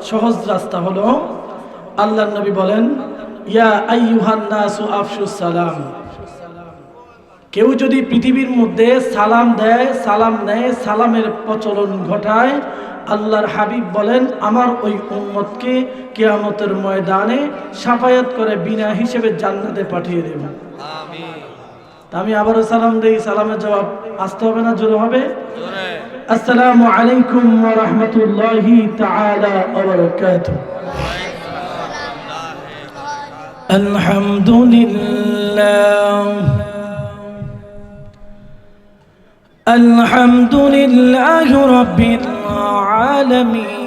সহজ রাস্তা হলো আল্লাহর নবী বলেন, ইয়া আইয়ুহান নাসু আফশুস সালাম। কেউ যদি পৃথিবীর মধ্যে সালাম দেয়, সালাম নেয়, সালামের প্রচলন ঘটায়, আল্লাহর হাবিব বলেন আমার ওই উম্মতকে কিয়ামতের ময়দানে শাফায়াত করে বিনা হিসেবে জান্নাতে পাঠিয়ে দেব। আমিন। আমি আবারও সালাম দেই, সালামের জবাব আসতে হবে না, জোরে হবে? জোরে। আসসালামু আলাইকুম ওয়া রাহমাতুল্লাহি তাআলা ওয়া বারাকাতুহু। আলহামদুলিল্লাহ আলহামদুলিল্লাহি রাব্বিল আলামিন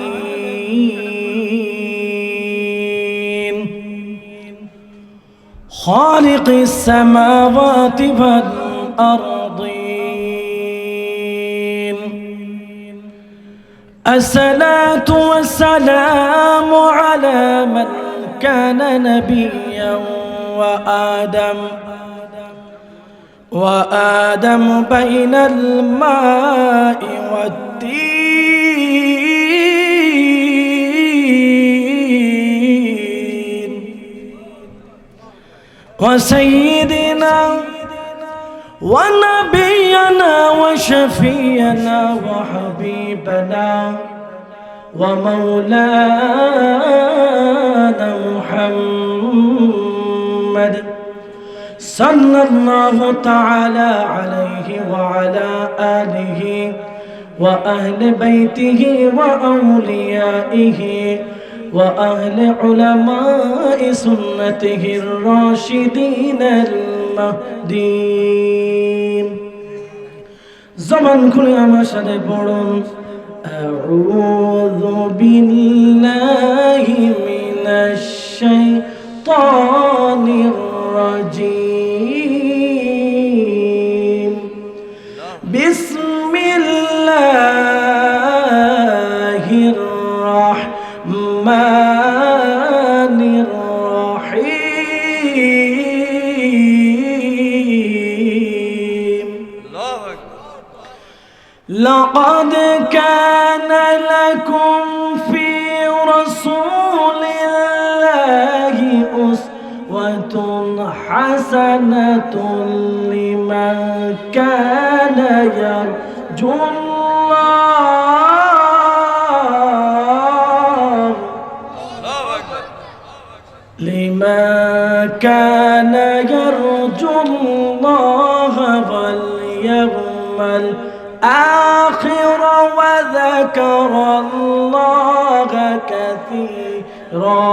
খালিকিস সামাওয়াতি ওয়াল আরদিন আসসালাতু ওয়াসসালামু আলা মান কানা নাবিয়্যান ওয়া আদম وآدم بين الماء والتين وسيدنا ونبينا وشفينا وحبيبنا ومولانا محمد صلى الله تعالى عليه وعلى آله وأهل بيته وأوليائه وأهل علماء سنته الراشدين المهديين زمان كل أمشد برون أعوذ بالله من الشيطان الرجيم بسم الله الرحمن الرحيم لقد كان لكم في رسول الله أسوة حسنة لمن كان يرجو الله واليوم الآخر وذكر الله كثيرا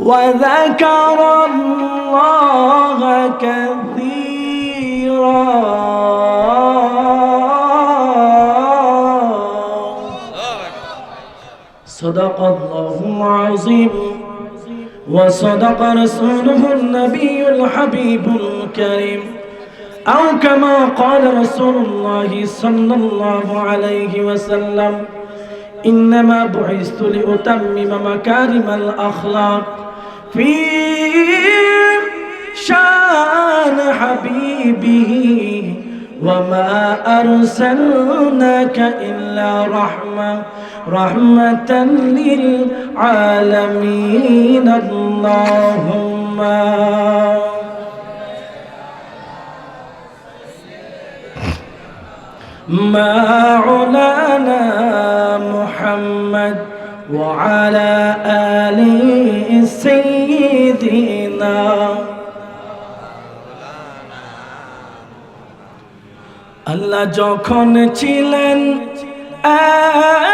وذكر الله كثيرا صدق الله العظيم وصدق رسوله النبي الحبيب الكريم أو كما قال رسول الله صلى الله عليه وسلم إنما بعثت لأتمم مكارم الأخلاق في شان حبيبه وما أرسلناك إلا رحمة للعالمين اللهم مولانا محمد وعلى آله سيدنا আল্লাহ যখন ছিলেন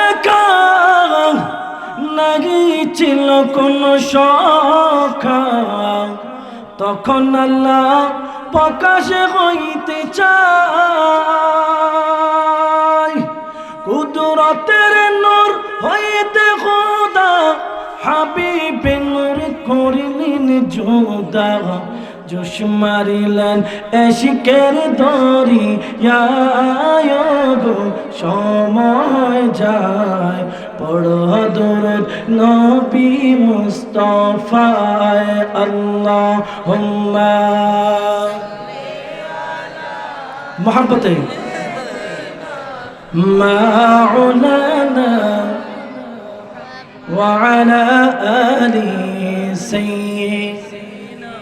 একা নাহি ছিল কোনো সখা তখন আল্লাহ প্রকাশে হইতে চায় কুদরতের নূর হইতে খোদা হাবিবে নূর করিলেন জোদা জোশ মারিলেন এশিকের দরিয়ায় গো সময় যায় পড় দরুদ নবী মুস্তাফায় আল্লাহুম্মা মোহাব্বতে مولانا وعلى آل سيدنا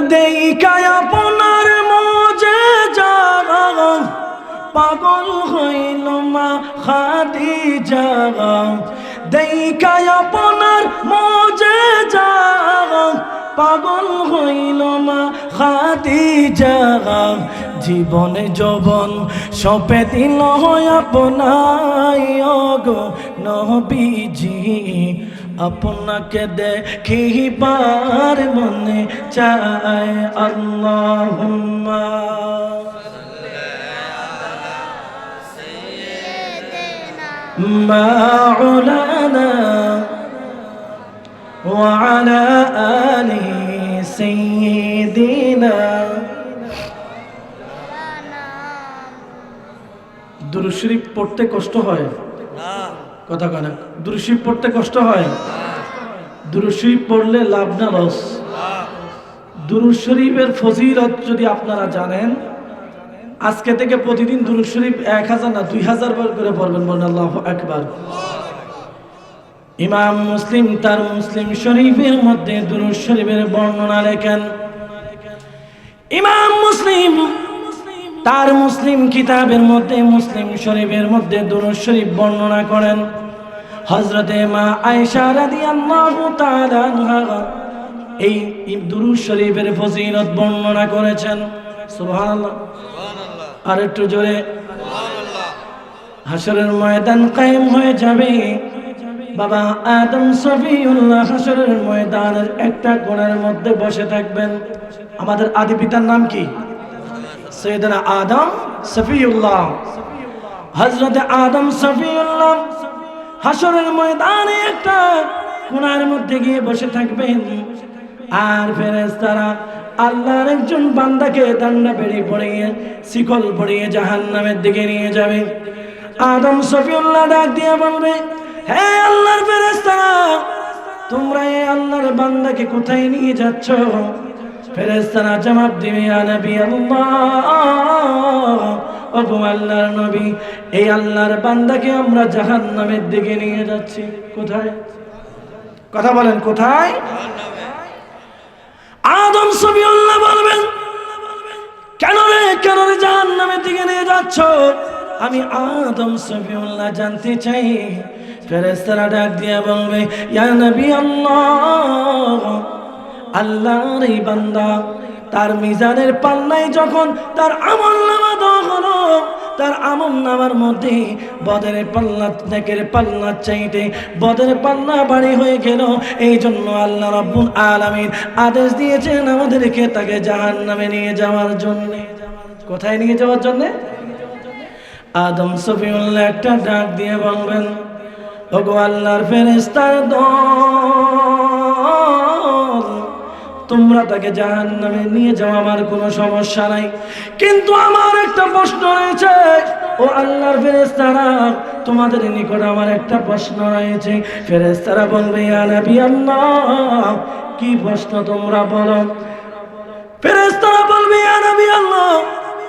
দেখায় আপনার মুজিজা পাগল হইল মা খাদিজা দেখায় আপনার মুজিজা পাগল হইল মা খাদিজা জীবনে যৌবন সপে দিল আপনাই গো নবীজি আপনাকে দেখিবার মনে চায় আল্লাহুম্মা মাওলানা ওয়া আলা আলি সাইয়্যিদিনা দুরূদ শরীফ পড়তে কষ্ট হয় না কথা কয় না দুরূদ শরীফ পড়তে কষ্ট হয় দুরূদ শরীফ পড়লে লাভ না লস দুরূদ শরীফের ফজিলত যদি আপনারা জানেন আজকে থেকে প্রতিদিন দুরূদ শরীফ 1000 না 2000 বার করে পড়বেন বলেন আল্লাহু আকবার ইমাম মুসলিম তার মুসলিম শরীফের মধ্যে দুরূদ শরীফের বর্ণনা লেখেন ইমাম মুসলিম তার মুসলিম কিতাবের মধ্যে মুসলিম শরীফের মধ্যে দুরূদ শরীফ বর্ণনা করেন হযরতে মা আয়েশা রাদিয়াল্লাহু তাআলা আনহা এই দুরূদ শরীফের ফজিলত বর্ণনা করেছেন সুবহানাল্লাহ আর একটু জোরে সুবহানাল্লাহ হাশরের ময়দান কায়েম হয়ে যাবে বাবা আদম সফিউল্লাহ হাশরের ময়দানের একটা কোণের মধ্যে বসে থাকবেন আমাদের আদি পিতার নাম কি সৈয়দনা আদম সফিউল্লাহ হযরতে আদম সফিউল্লাহ হাশরের ময়দানে একটা কোণার মধ্যে গিয়ে বসে থাকবেন আর ফেরেশতারা আল্লাহর একজন বান্দাকে ডান্ডা বেড়ি পড়িয়ে শিকল পড়িয়ে জাহান্নামের দিকে নিয়ে যাবে আদম সফিউল্লাহ ডাক দিয়ে বলবে হে আল্লাহর ফেরেশতারা তোমরা এই আল্লাহর বান্দাকে কোথায় নিয়ে যাচ্ছ ফেরেশতারা জবাব দিবে ইয়া নবী আল্লাহ ওগো আল্লাহর নবী এই আল্লাহর বান্দাকে আমরা জাহান্নামের দিকে নিয়ে যাচ্ছি কোথায় কথা বলেন কোথায় আদম সফিউল্লাহ বলবেন কেন রে জাহান্নামের দিকে নিয়ে যাচ্ছ আমি আদম সফিউল্লাহ জানতে চাই ফেরেশতারা ডাক দিয়ে বলবে ইয়া নবী আল্লাহ আল্লাহর এই বান্দা তার মিজানের পাল্লায় যখন তার আমলনামা দেওয়া হলো তার আমলনামার মধ্যে বদের পাল্লা নেকের পাল্লা চাইতে বদের পাল্লা বাড়ি হয়ে গেল এই জন্য আল্লাহ রাব্বুল আলামিন আদেশ দিয়েছেন আমাদেরকে তাকে জাহান্নামে নিয়ে যাওয়ার জন্য কোথায় নিয়ে যাওয়ার জন্য আদম সফিউল্লাহ একটা ডাক দিয়ে বলবেন ওগো আল্লাহর ফেরেশতার দল তোমরা তাকে জাহান্নামে নিয়ে যাও আমার কোনো সমস্যা নাই কিন্তু আমার একটা প্রশ্ন রয়েছে ও আল্লাহর ফেরেশতারা তোমাদের নিকট আমার একটা প্রশ্ন রয়েছে ফেরেশতারা বলবে ইয়া নবী আল্লাহ কি প্রশ্ন তোমরা বলো ফেরেশতারা বলবে ইয়া নবী আল্লাহ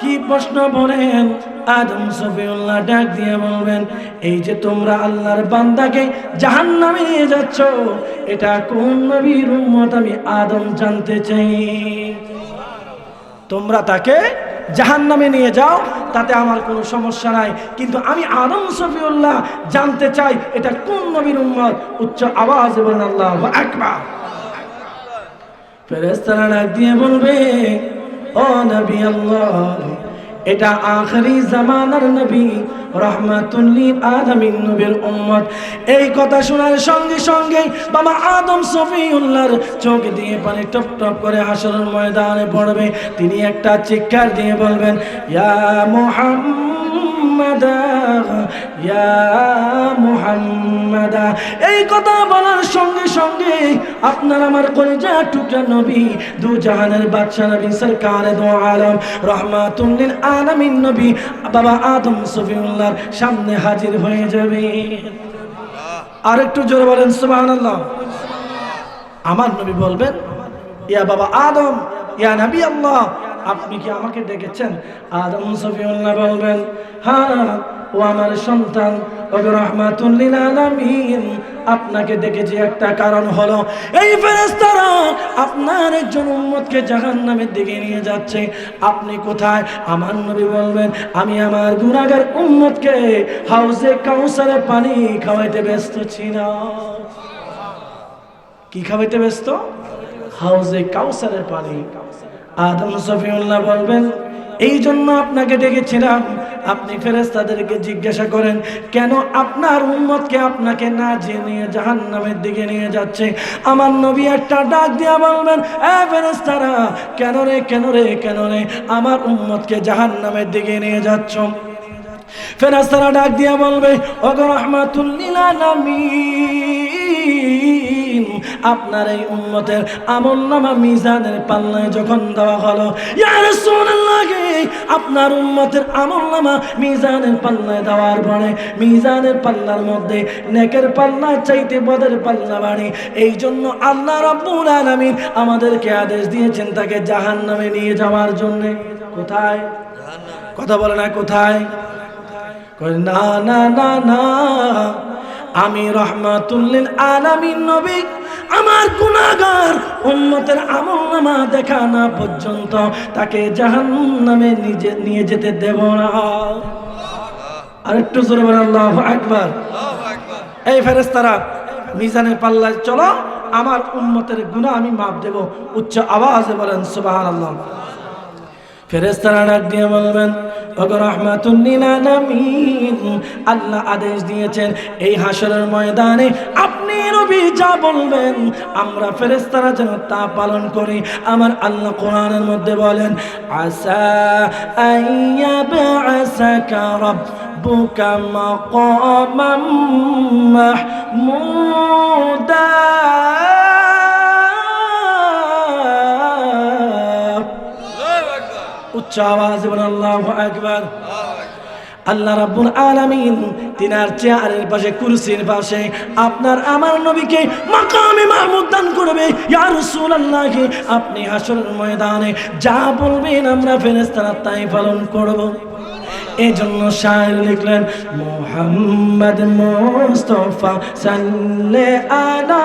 কি প্রশ্ন বলেন আদম সফিউল্লাহ ডাক দিয়ে বলবেন এই যে তোমরা আল্লাহর বান্দাকে জাহান্নামে নিয়ে যাচ্ছ এটা কোন নবীর উম্মত আমি আদম জানতে চাই তোমরা তাকে জাহান্নামে নিয়ে যাও তাতে আমার কোনো সমস্যা নাই কিন্তু আমি আদম সফিউল্লাহ জানতে চাই এটা কোন নবীর উম্মত উচ্চ আওয়াজে বলেন আল্লাহু আকবার ফেরেশতারা ডাক দিয়ে বলবে ও নবী আল্লাহ এটা আখেরি জামানার নবী রাহমাতুল লিল আলামিন নবীর উম্মত এই কথা শোনার সঙ্গে সঙ্গে বাবা আদম সফিউল্লাহর চোখ দিয়ে পানি টপ টপ করে হাশরের ময়দানে পড়বে তিনি একটা চিৎকার দিয়ে বলবেন ইয়া মুহাম্মাদ ইয়া মুহাম্মাদ এই কথা বলার সঙ্গে সঙ্গে আপনার আমার কলিজা টুকরা নবী দু জাহানের বাদশা নবী সরকারে দো আলম রাহমাতুল লিল আলামিন নবী বাবা আদম সফিউল্লাহর সামনে হাজির হয়ে যাবে আর একটু জোরে বলেন সুবহানাল্লাহ আমার নবী বলবেন ইয়া বাবা আদম ইয়া নবী আল্লাহ আপনি কি আমাকে ডেকেছেন? আদম সফিউল্লাহ বলবেন, হ্যাঁ ও আমার সন্তান, ও রাহমাতুল লিল আলামিন, আপনাকে ডেকেছি একটা কারণ হলো এই ফেরেশতারা আপনার একজন উম্মতকে জাহান্নামের দিকে নিয়ে যাচ্ছে। আপনি কোথায়? আমার নবী বলবেন, আমি আমার গুনাহগার উম্মতকে হাউজে কাউসারে পানি খাওয়াইতে ব্যস্ত ছিলাম। কি খাওয়াইতে ব্যস্ত? হাউজে কাউসারের পানি। আদম সফিউল্লাহ বলবেন, এই জন্য আপনাকে ডেকেছিলাম। আপনি ফেরেশতাদেরকে জিজ্ঞাসা করেন, কেন আপনার উম্মতকে আপনাকে না জেনে জাহান্নামের দিকে নিয়ে যাচ্ছে? আমার নবী একটা ডাক দিয়া বলবেন, এ ফেরেশতারা, কেন রে কেন রে কেন রে আমার উম্মতকে জাহান্নামের দিকে নিয়ে যাচ্ছ? ফেরেশতারা ডাক দিয়া বলবে, ওগো রাহমাতুল লিল আলামিন, আপনার এই উম্মতের আমলনামা মিজানের পাল্লায় যখন দেওয়া হলো, ইয়া রাসূলুল্লাহ, আপনার উম্মতের আমলনামা মিজানের পাল্লায় দেওয়ার পরে মিজানের পাল্লার মধ্যে নেকের পাল্লা চাইতে বদের পাল্লা বাড়ে। এই জন্য আল্লাহ রাব্বুল আলামিন আমাদেরকে আদেশ দিয়েছেন তাকে জাহান্নামে নিয়ে যাওয়ার জন্য। কোথায়? কথা বলে না কোথায়? না না না না, আমি রাহমাতুল লিল আলামিন নবী আমার গুনাহগার উম্মতের আমলনামা দেখা না পর্যন্ত তাকে জাহান্নামে নিয়ে যেতে দেব না। আরেকটু জোরে বলেন আল্লাহু আকবার। এই ফেরেশতারা মিজানের পাল্লায় চলো, আমার উম্মতের গুনাহ আমি মাফ দেব। উচ্চ আওয়াজে বলেন সুবহানাল্লাহ। ফেরেশতারা ডাক দিয়ে বলবেন, ওগো রাহমাতুল লিল আলামিন, আল্লাহ আদেশ দিয়েছেন এই হাসরের ময়দানে আপনি নবী যা বলবেন আমরা ফেরেশতারা যেন তা পালন করি। আমার আল্লাহ কোরআনের মধ্যে বলেন, আসা আইয়াবআসাকা রাব্বুকা মাকামাম মাহমুদা। উচ্চ আওয়াজে বলেন আল্লাহু আকবার। আল্লাহ রাব্বুল আলামিন তিনার চেয়ারের পাশে, কুরসির পাশে আপনার আমার নবীকে মাকামে মাহমুদ দান করবে। ইয়া রাসূলুল্লাহ, আপনি হাসরের ময়দানে যা বলবেন আমরা ফেরেশতারা তাই পালন করব। এজন্য শায়ের লিখলেন, মুহাম্মদ মুস্তাফা সাল্লাল্লাহু আলা,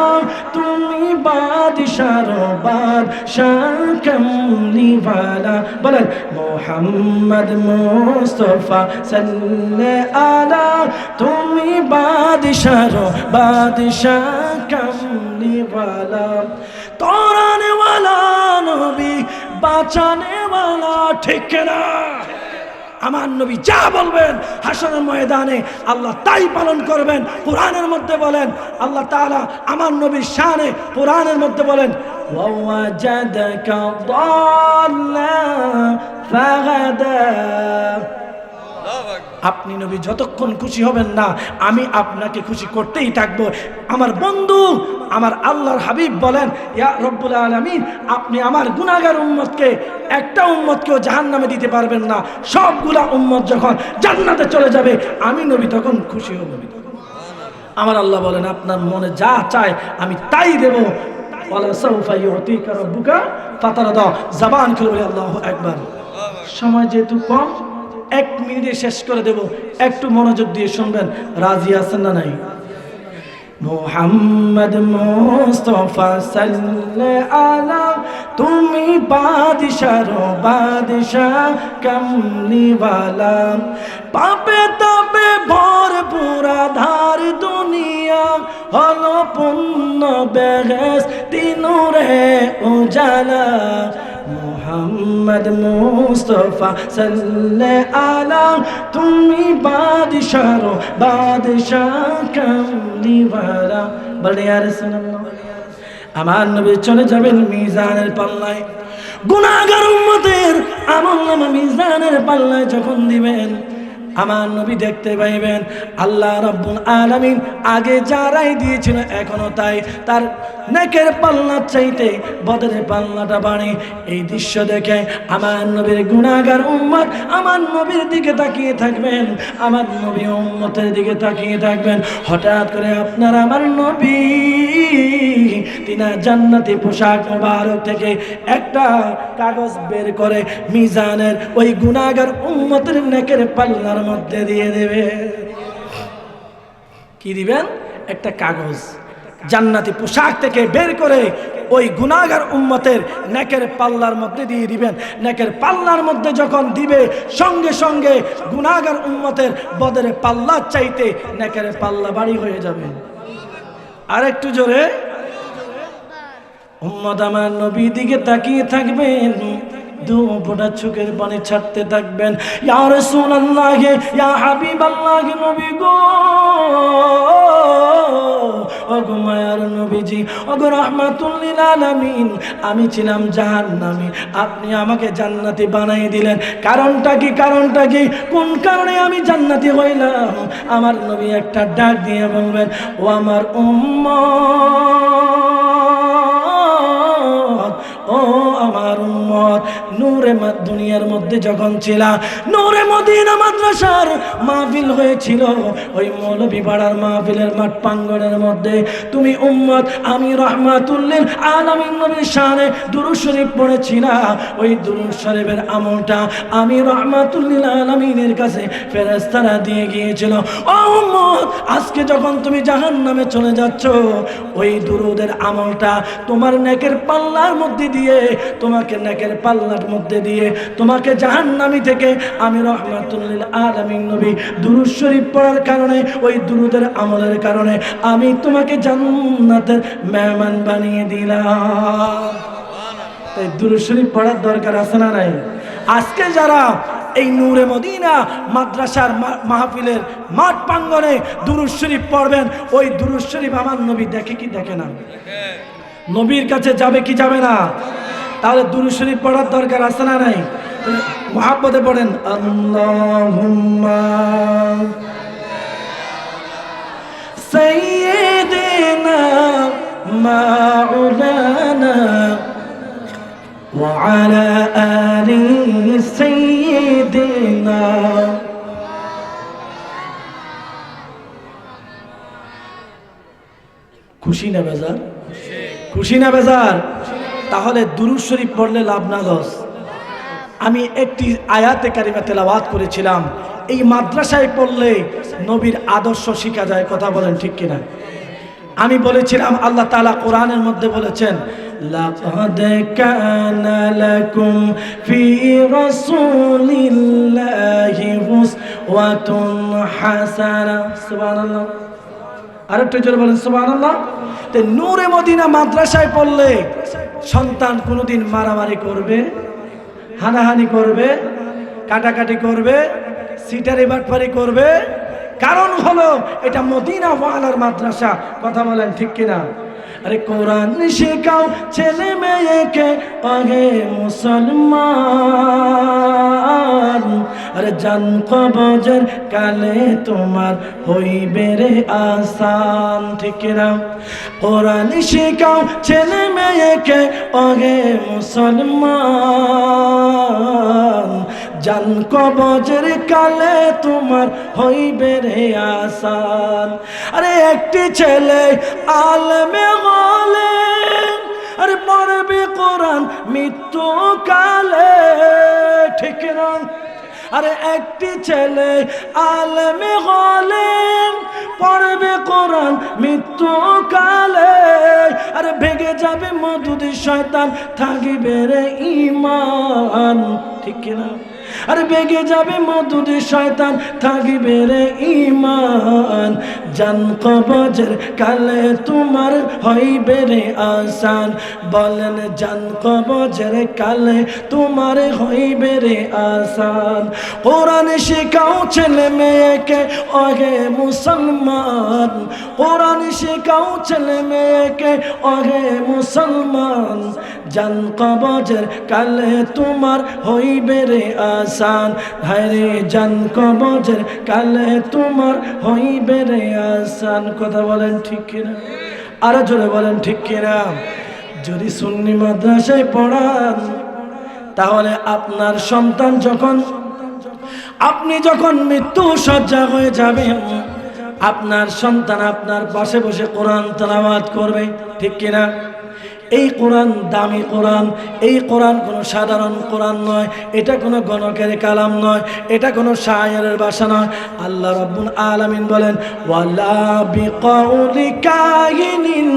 তুমি বাদশার বাদশাহ কামলিওয়ালা। বলেন, মুহাম্মদ মুস্তাফা সাল্লাল্লাহু আলা, তুমি বাদশার বাদশাহ কামলিওয়ালা। তরানে ওয়ালা নবী, বাঁচানে ওয়ালা। ঠিক না? আমার নবী যা বলবেন হাসরের ময়দানে আল্লাহ তাই পালন করবেন। কোরআনের মধ্যে বলেন আল্লাহ তাআলা আমার নবীর শানে কোরআনের মধ্যে বলেন, ওয়াজাদাকা দাল্লান ফাহাদা। আপনি নবী যতক্ষণ খুশি হবেন না আমি আপনাকে খুশি করতেই থাকবো। আমার বন্ধু, আমার আল্লাহর হাবিব বলেন, ইয়া রব্বুল আলামিন, আপনি আমার গুনাহগার উম্মতকে একটা উম্মতকেও জাহান্নামে দিতে পারবেন না। সবগুলা উম্মত যখন জান্নাতে চলে যাবে আমি নবী তখন খুশি হব। আমার আল্লাহ বলেন, আপনার মনে যা চায় আমি তাই দেব। ওয়ালা সাউফা ইউতিকা রাব্বুকা ফাতারদা। জবান খুলে বলি আল্লাহু আকবার। সময় যেহেতু কম, 1 মিনিটে শেষ করে দেব, একটু মনোযোগ দিয়ে শুনবেন। রাজি আছেন না নাই? মুহাম্মদ মুস্তাফা সাল্লাল্লাহু আলা, তুমি বাদশার বাদশাহ কামলিওয়ালা। পাপে তাপে ভরপুর আধার দুনিয়া, হলো পূর্ণ বেহেশতি নূরে উজালা। মুহাম্মদ মুস্তাফা সাল্লাল্লাহু আলা, তুমি বাদশার বাদশাহ কামলিওয়ালা। বলে ইয়া রাসূলুল্লাহ, আমার নবী চলে যাবেন মিজানের পাল্লায়। গুনাহগার উম্মতের আমলনামা মিজানের পাল্লায় যখন দিবেন, আমার নবী দেখতে পাইবেন আল্লাহ রাব্বুল আলামিন আগে যারাই দিয়েছিল এখনো তাই তার নেকের পাল্লা চাইতে বদরের পাল্লাটা বাড়ে। এই দৃশ্য দেখে আমার নবীর গুনাহগার উম্মত আমার নবীর দিকে তাকিয়ে থাকবেন, আমার নবী উম্মতের দিকে তাকিয়ে থাকবেন। হঠাৎ করে আপনার আমার নবী তিনা জান্নাতি পোশাক মোবারক থেকে একটা কাগজ বের করে মিজানের ওই গুনাহগার উম্মতের নেকের পাল্লার মধ্যে দিয়ে দেবে। কি দিবেন? একটা কাগজ জান্নাতি পোশাক থেকে বের করে ওই গুনাহগার উম্মতের নেকের পাল্লার মধ্যে দিয়ে দিবেন। নেকের পাল্লার মধ্যে যখন দিবে সঙ্গে সঙ্গে গুনাহগার উম্মতের বদরের পাল্লার চাইতে নেকের পাল্লা বাড়ি হয়ে যাবে। আর একটু জোরে, উম্মত আমার নবী দিকে তাকিয়ে থাকবেন, দু ফোঁটা চোখের পানি ছাড়তে থাকবেন। ইয়া রাসূলুল্লাহ, ইয়া হাবিবাল্লাহ, নবী গো, ওগো মায়ার নবীজি, ওগো রাহমাতুল লিল আলামিন, আমি ছিলাম জাহান্নামী, আপনি আমাকে জান্নাতি বানাই দিলেন। কারণটা কি? কারণটা কি? কোন কারণে আমি জান্নাতি হইলাম? আমার নবী একটা ডাক দিয়ে বলবেন, ও আমার উম্মত, ও আমার উম্মত, নূরে দুনিয়ার মধ্যে যখন ছিলা, নূরে মদিনা মাদ্রাসার মাহফিল হয়েছিল, ওই মৌলভী পাড়ার মাহফিলের মাঠ প্রাঙ্গণের মধ্যে তুমি উম্মত আমি রাহমাতুল লিল আলামিন নবীর শানে দুরূদ শরীফ পড়েছিলা। ওই দুরূদ শরীফের আমলটা আমি রাহমাতুল লিল আলামিনের কাছে ফেরেশতারা দিয়ে গিয়েছিল। ও উম্মত, আজকে যখন তুমি জাহান্নামে চলে যাচ্ছ, ওই দুরূদের আমলটা তোমার নেকের পাল্লার মধ্যে দিয়ে, তোমাকে নেকের পাল্লার মধ্যে দিয়ে তোমাকে জাহান্নামী থেকে আমি রাহমাতুল লিল আলামিন নবী দুরূদ শরীফ পড়ার কারণে, ওই দুরূদের আমলের কারণে আমি তোমাকে জান্নাতের মেহমান বানিয়ে দিলাম। তাই দুরূদ শরীফ পড়ার দরকার আছে না নাই? আজকে যারা এই নূরে মদিনা মাদ্রাসার মাহফিলের মাঠ প্রাঙ্গণে দুরূদ শরীফ পড়বেন, ওই দুরূদ শরীফ আমার নবী দেখে কি দেখে না? নবীর কাছে যাবে কি যাবে না? তাহলে দুরূদ শরীফ পড়ার দরকার আছে না নাই? মুহাব্বতে পড়েন, আল্লাহুম্মা সাইয়্যিদিনা মাওলানা ওয়া আলা আলি সাইয়্যিদিনা। খুশি না বেজার? খুশি না বেজার? তাহলে দুরূদ শরীফ পড়লে লাভ না লস? আমি একটি আয়াতে কারিমা তেলাওয়াত করেছিলাম, এই মাদ্রাসায় পড়লে নবীর আদর্শ শিখা যায়। কথা বলেন ঠিক কিনা? আমি বলেছিলাম আল্লাহ তাআলা কোরআনের মধ্যে বলেছেন, লাকাদ কানা লাকুম ফি রাসূলিল্লাহি উসওয়াতুন হাসানাহ। সুবহানাল্লাহ। আর একটু জোরে বলেন সুবহানাল্লাহ। তে নূরে মদিনা মাদ্রাসায় পড়লে সন্তান কোনোদিন মারামারি করবে, হানাহানি করবে, কাটাকাটি করবে, সিটারি বাটপারি করবে? কারণ হলো এটা মদিনা ওয়ালার মাদ্রাসা। কথা বলেন ঠিক কিনা? আরে কোরআন শেখাও ছেলে মেয়েকে আগে মুসলমান, আরে জান কবজের কালে তোমার হইবে রে আসান। ঠিক কিনা? কোরআন শেখাও ছেলে মেয়েকে আগে মুসলমান, জান কবজের কালে তোমার হইবে রে আসান। আরে একটি ছেলে আলেমে হলে আরে পড়বে কোরআন মৃত্যু কালে। ঠিক না? আরে একটি ছেলে আলেমে হলে পড়বে কোরআন মৃত্যু কালে, আরে ভেঙে যাবে মধুদ শয়তান থাকিবে রে ঈমান। ঠিক না? আরে ভেঙে যাবে মধুদ শয়তান থাকিবে রে ঈমান, জান কবজের কালে তোমার হইবে রে আসান। বলেন জান কবজের কালে তোমার হইবে রে আসান। কোরআন শেখাও ছেলে মেয়েকে আগে মুসলমান, কোরআন শেখাও ছেলে মেয়েকে আগে মুসলমান, জান কবজের কালে তোমার হইবে রে আসান, হায় রে জান কবজের কালে তোমার হইবে রে আসান। কথা বলেন ঠিক কিনা? আরো জোরে বলেন ঠিক কিনা? যদি সুন্নি মাদ্রাসায় পড়ান তাহলে আপনার সন্তান যখন, আপনি যখন মৃত্যু সজ্জা হয়ে যাবেন, আপনার সন্তান আপনার পাশে বসে কোরআন তেলাওয়াত করবে, ঠিক কিনা? এই কোরআন দামি কোরআন, এই কোরআন কোনো সাধারণ কোরআন নয়, এটা কোনো গণকের কালাম নয়, এটা কোনো শায়েরের ভাষা নয়। আল্লাহ রাব্বুল আলামিন বলেন ওয়ালা বিকাউলি কাহিনিন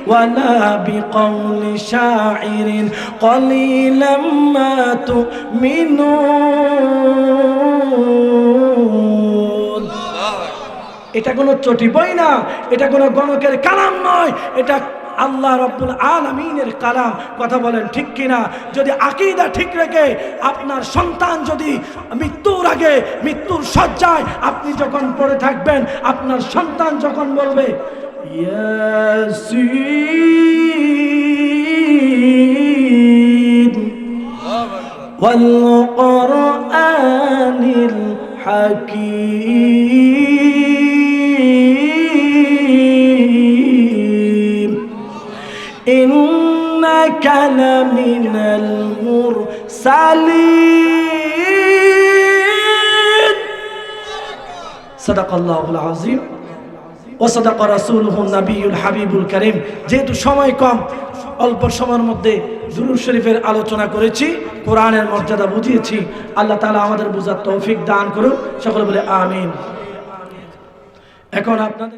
ওয়ালা বিকাউলি শাইরিন কলিলাম মা তুমিনুন। এটা কোনো চটি বই না, এটা কোনো গণকের কালাম নয়, এটা আল্লাহ রাব্বুল আলামিনের কালাম। কথা বলেন ঠিক কিনা? যদি আকীদা ঠিক রেখে আপনার সন্তান যদি মৃত্যুর আগে, মৃত্যুর শয্যায় আপনি যখন পড়ে থাকবেন, আপনার সন্তান যখন বলবে ইয়াসিন ওয়াল কুরআনিল হাকীম ইন্নাকা লামিনাল মুরসালিন। সাদাকাল্লাহুল আযীম ওয়া সাদাকা রাসূলুহুন নবিয়ুল হাবিবুল কারীম। যেহেতু সময় কম, অল্প সময়ের মধ্যে দুরূদ শরীফের আলোচনা করেছি, কোরআনের মর্যাদা বুঝিয়েছি। আল্লাহ তাআলা আমাদের বুঝার তৌফিক দান করুন। সকলে বলে আমিন। এখন আপনাদের